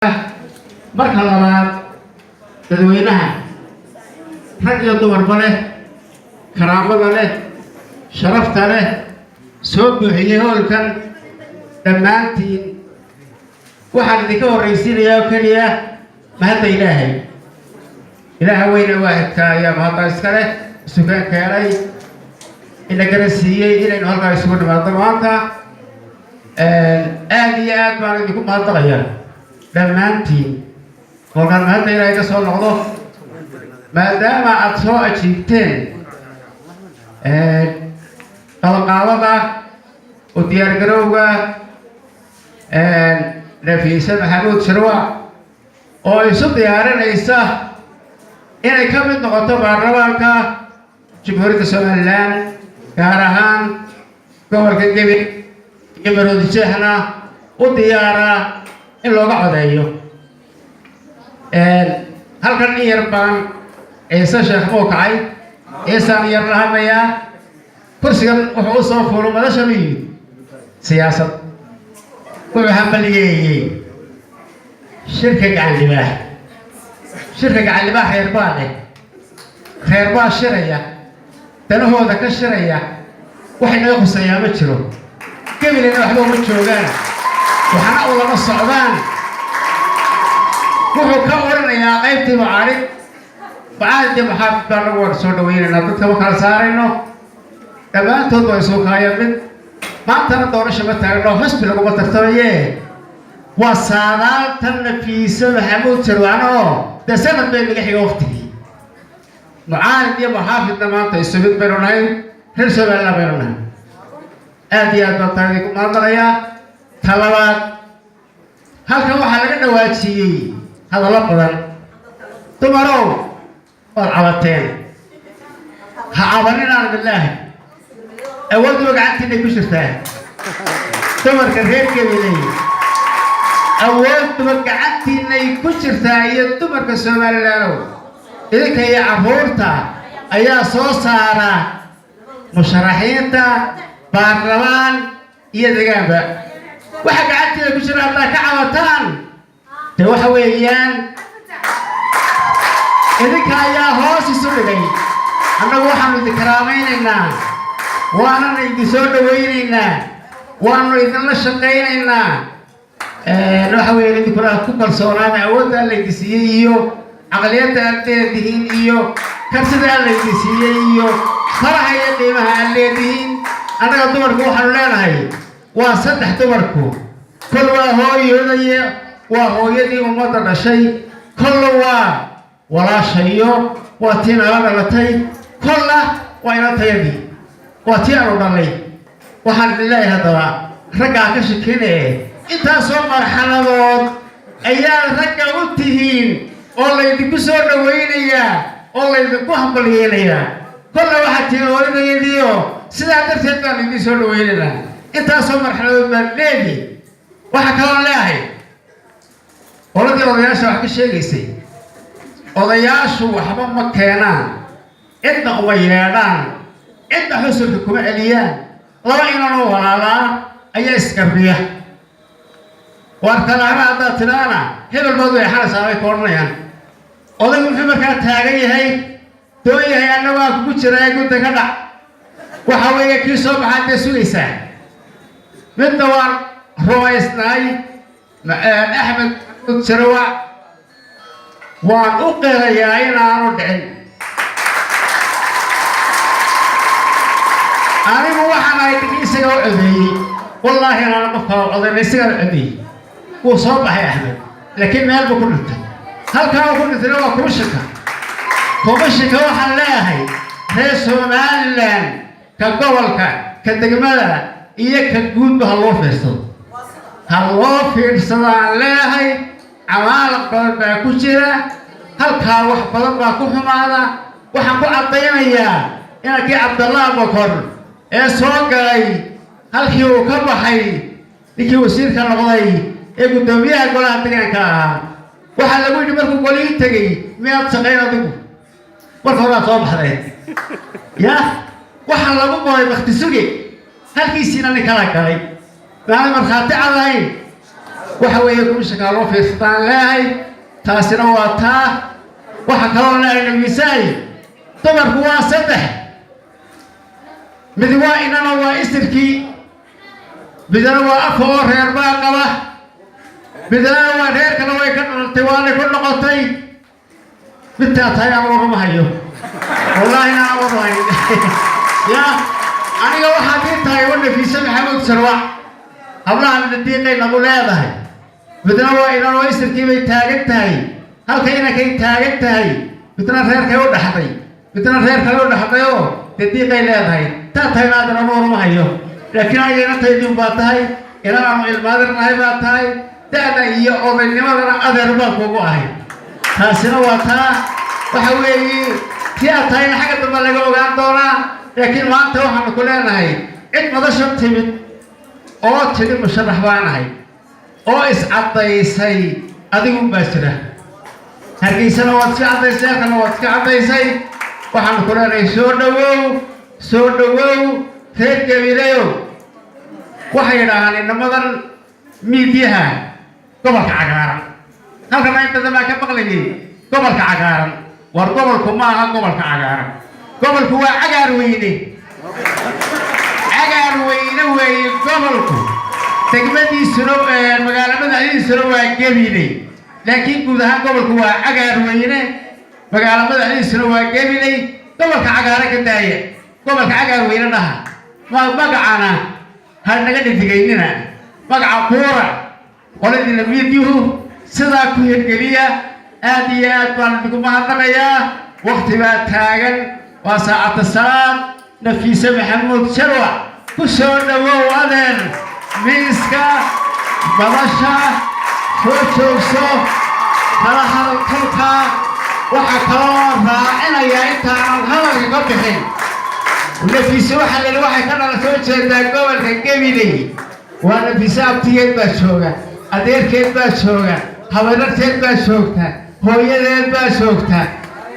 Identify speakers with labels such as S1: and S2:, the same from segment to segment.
S1: marka labaad dadweynaha rag iyo dumarba leh karaamada leh sharafta leh soo buuxiyey howlkan dhammaantiin waxaan idinka horraysiinayaa oo keliya mahadda ilaaha weyne waahidka ayaa mahadda iska leh sugaan keenay ina garansiiyey inaynu halkaa isugu nimaadno maanta aad iyo aad baan idinku mahadnaqayaa dhammaantiin kolkaan mahadda ilaahay ka soo noqdo maadaama aad soo ajiibteen qalqaalada u diyaargarowga nafiisa maxamuud shirwac oo isu diyaarinaysa inay ka mid noqoto baarlamaanka jamhuuriyadda somalilan gaar ahaan gobolka gebi iyo maroodijeexna u diyaara in looga codeeyo halkan in yar baan ciise sheekh muu kacay ciisaan yar la hadlayaa kursigan wuxuu u soo fuulo madashan u yimid siyaasad wuxuu hambaliyeeyey shirka gacan libaax reer baa shiraya danahooda ka shiraya wax inaga khuseeyaa ma jiro gebilina waxba uma joogaan waxna u lama socdaan wuxuu ka oranayaa qaybtii mucaarid bacaadii maxaafid baa nagu war soo dhawaynaynaa dadka ma kala saarayno dhammaantood waa isuu kaaya mid maantana doorasha ma taagno xusbi laguma tartamaye waa saadaaltan nafiisa maxamuud shirwac oo dee sanad bay naga xiga waqtigii mucaarid iyo maxaafidna maanta isu mid baynu nahay reer somaliland baynu nahay aad iyo aad baan taa idinku mahadnaqayaa talabaad halkan waxaa laga dhawaajiyey hadallo badan dumarow waad cabateen ha cabaninaan bilaahi awoodduba gacantiinay ku jirtaa dumarka reer gabiley awoodduba gacantiinay ku jirtaa iyo dumarka somalilandow idinka iyo carruurta ayaa soo saara musharaxiinta baarlamaan iyo degaanba waxa gacantiina ku jira haddaa ka cabataan dee waxa weeyaan idinka ayaa hoos isu dhigay annagu waxaanu idin karaamaynaynaa waanana idin soo dhawaynaynaa waanu idinla shaqaynaynaa waxa weeyaan idinkuna ku kalsoonaada awoodda alla idin siiyey iyo caqliyadda aad leedihiin iyo karsida alla idin siiyey iyo faraha iyo qiimaha aad leedihiin annaga dumarku waxaanu leenahay waa saddex dumarku kol waa hooyoodaye waa hooyadii ummadda dhashay kolla waa walaashayo waa tii nala dhalatay kolla waa inantayadii waa tii aanu dhalay waxaan idin leeyahay haddaba raggaa ka shakine intaasoo marxaladood ayaa ragga u tihiin oo laydinku soo dhawaynayaa oo laydinku hambalyeelayaa kolla waxaad tihiin hooyadayadiio sidaa darteed baan idin soo dhawaynaynaa intaasoo marxaladood baan leedi waxaa kaloon leeyahay qoladii odayaasha wax ka sheegaysay odayaashu waxba ma keenaan cidna uma yeedhaan cidna xusulka kuma celiyaan laba inanoo walaalaa ayaa isgarbiya waartalaana haddaad tidhaana hebel baad way xalaysaa bay ka odhanayaan odaygu muxuu markaa taagan yahay doon yahay annagaa kugu jiraa gudda ka dhac waxa weeye kii soo baxaad dee sugaysaa midna waan rumaysnahay axmed maxamuud shirwac waan u qirayaa inaanu dhicin anigu waxaan ahay digi isaga u codeeyey wallaahi inaana qofkaa u codayna isagaa u codeeyey wuu soo baxay axmed laakiin meel buu ku dhintay halkaa uu ku dhintayna waa kumishinka waxaan leeyahay reer somalilan ka gobolka ka degmada iyo ka guudba ha loo fiidsadaan leeyahay camaalaq badan baa ku jira halkaa wax badan baa ku xumaada waxaan ku caddaynayaa inankii cabdallah bakor ee soo galay halkii uu ka baxay ninkii wasiirka noqday ee guddoomiyaha golaha degaanka ahaa waxaa lagu yidhi markuu golihii tegey miyaad shaqayn adigu marka horaad soo baxday ya waxaa lagu qoray bakti suge halkiisiina nin kala galay maana markhaati cadayn وحوي كم شكالو في ستان لاي تاسنا واتا وحكاو لاي نميساي طبعا هو سدح مدوا إننا واستركي بدنا وقفوا غير باقبة بدنا وغير كانوا يكون توالي كل قطعي بالتاتي أمور ما هيو والله أنا أمور ما هيو يا أنا جو حديث هاي ولا في سمع حمود سروا أبلا عن الدين نقول هذا بدنا وإننا واستركي بيتاجت هاي هل كينا كي تاجت هاي بدنا غير كيو دحضي بدنا غير كيو دحضيو تدين هاي تاتي نادر أمور ما هيو لكن أنا تيجي باتاي أنا عم المادر ناي باتاي ده هي أوبن ما أنا أدرب بقواه هاسنا واتا وحوي فيها تاين حاجة تبلغ وقام دونا لكن ما أنت وهم كلنا هاي إنت ما تشوف تيمت أو تيجي مشرح وانا هاي أو إسعاد يسي أديهم بسرة هركي سنة واتك عديسي كنا واتك عديسي وهم كلنا سودو ثير كبيريو وحيران إن مدن ميديها قبل كعجارا هل كمان أنت ما كبقلني قبل كعجارا والقبل كمان قبل كعجارا قبل كوا عجار ويني وي قبلكو تجمدي سنو المقالة مدعي سنو جبيني لكن كودها قبل كوا عجار ويني مقالة مدعي سنو جبيني قبل كعجارا كداية قبل كعجار ويني نها ما بقعنا هل نقدر تجيننا بقع كورة ولدي الفيديو سدا كوير جلية آديات بالكم هذا وقت ما تاجن وساعة الصلاة نفيس محمود شروع كسر نوو أذن ميسكا بلاشا فوتوسو كلا كلكا وحكوا راعنا يا إنت هذا قبلهن ونفيس واحد الواحد كان على توجه داقوة الكبيرة وانا في سابتين باشوغا أدير كيد باشوغا حوالر كيد باشوغتا هوية باشوغتا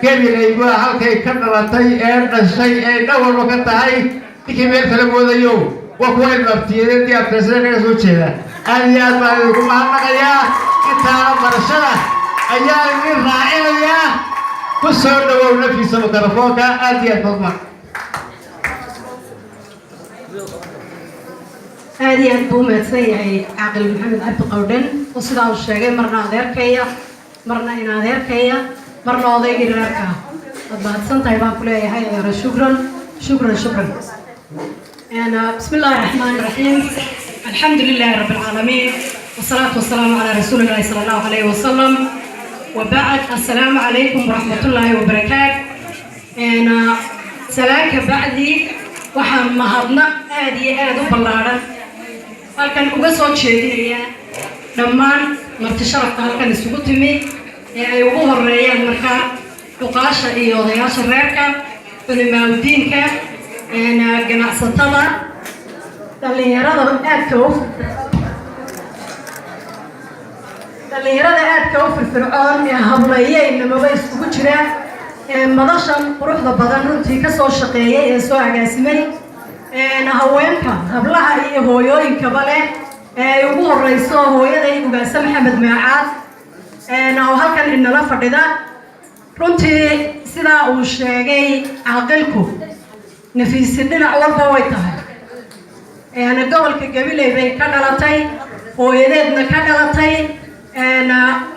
S1: كبيرة يقول هالكي كان لطي الشيء نور وقتهاي كبير تلمود يوم وقوة المبتين دي أبتسرين يسوچه أليات باركم أمنا كتاب برشدة أيام من رائع يا كسر نور نفيس مكرفوكا أليات بطمك
S2: هذه البومة سيئة عقل محمد عبد قودن وصدق الشيء مرنا غير كيا مرنا إنا غير كيا مرنا غير ركا بعد سنة يبان كلها هاي شكرا أنا بسم الله الرحمن الرحيم الحمد لله رب العالمين والصلاة والسلام على رسول الله صلى الله عليه وسلم وبعد السلام عليكم ورحمة الله وبركاته أنا سلاك بعدي waxaan mahadna aad iyo aad u ballaaran halkan uga soo jeedinaya dhammaan marti sharafka halkan isugu timi ee ay ugu horeeyaan markaa duqaasha iyo odayaasha reerka culimaawidiinka ganacsatada dhalinyarada aadka u firfircoon ee hableeyeynamaba isugu jira madashan quruxda badan runtii ka soo shaqeeyay ee soo agaasimay haweenka hablaha iyo hooyooyinkaba leh ee ay ugu horeyso hooyaday ugaasa maxamed maacaad oo halkan inala fadhida runtii sidaa uu sheegay caaqilku nafiisi dhinac walba way tahay gobolka gabiley bay ka dhalatay hooyadeedna ka dhalatay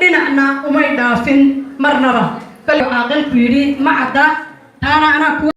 S2: dhinacna umay dhaafin marnaba عاقل كيري ما عدا أنا